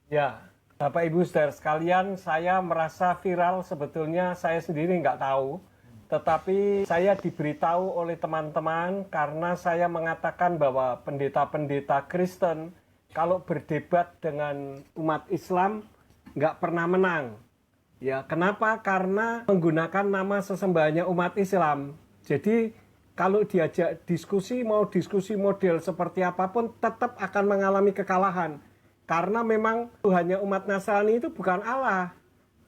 Ya, Bapak Ibu saudara sekalian, saya merasa viral sebetulnya saya sendiri nggak tahu. Tetapi saya diberitahu oleh teman-teman karena saya mengatakan bahwa pendeta-pendeta Kristen kalau berdebat dengan umat Islam nggak pernah menang. Ya, kenapa? Karena menggunakan nama sesembahannya umat Islam. Jadi kalau diajak diskusi, mau diskusi model seperti apapun, tetap akan mengalami kekalahan. Karena memang Tuhannya umat Nasrani itu bukan Allah.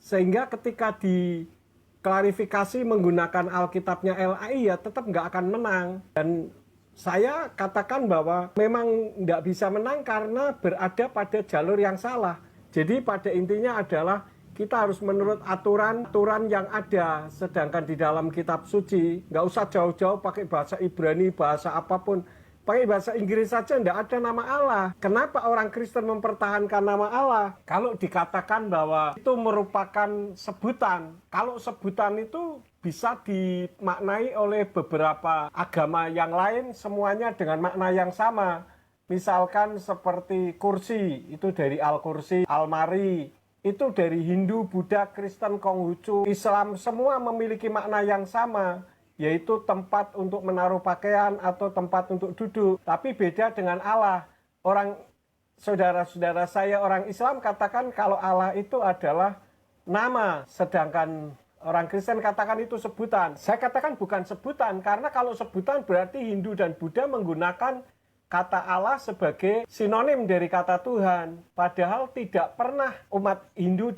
Sehingga ketika diklarifikasi menggunakan Alkitabnya LAI, ya tetap nggak akan menang. Dan saya katakan bahwa memang nggak bisa menang karena berada pada jalur yang salah. Jadi pada intinya adalah kita harus menurut aturan yang ada. Sedangkan di dalam kitab suci, nggak usah jauh-jauh pakai bahasa Ibrani, bahasa apapun. Pakai bahasa Inggris saja nggak ada nama Allah. Kenapa orang Kristen mempertahankan nama Allah? Kalau dikatakan bahwa itu merupakan sebutan. Kalau sebutan itu bisa dimaknai oleh beberapa agama yang lain, semuanya dengan makna yang sama. Misalkan seperti kursi, itu dari Al-Kursi, Almari, itu dari Hindu, Buddha, Kristen, Konghucu, Islam, semua memiliki makna yang sama, yaitu tempat untuk menaruh pakaian atau tempat untuk duduk. Tapi beda dengan Allah. Orang saudara-saudara saya orang Islam katakan kalau Allah itu adalah nama, sedangkan orang Kristen katakan itu sebutan. Saya katakan bukan sebutan, karena kalau sebutan berarti Hindu dan Buddha menggunakan kata Allah sebagai sinonim dari kata Tuhan. Padahal tidak pernah umat Hindu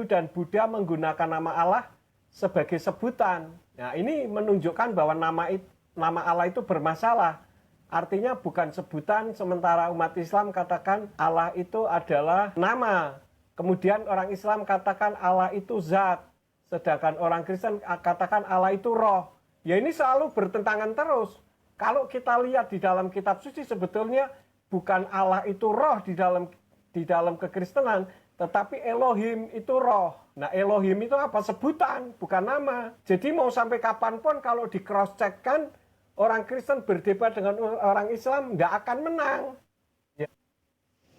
dan Buddha menggunakan nama Allah sebagai sebutan. Nah, ini menunjukkan bahwa nama Allah itu bermasalah. Artinya bukan sebutan, sementara umat Islam katakan Allah itu adalah nama. Kemudian orang Islam katakan Allah itu zat. Sedangkan orang Kristen katakan Allah itu roh. Ya ini selalu bertentangan terus. Kalau kita lihat di dalam kitab suci sebetulnya bukan Allah itu roh di dalam kekristenan, tetapi Elohim itu roh. Nah, Elohim itu apa? Sebutan, bukan nama. Jadi mau sampai kapanpun kalau di cross check kan orang Kristen berdebat dengan orang Islam nggak akan menang.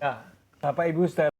Ya, Bapak Ibu saudara.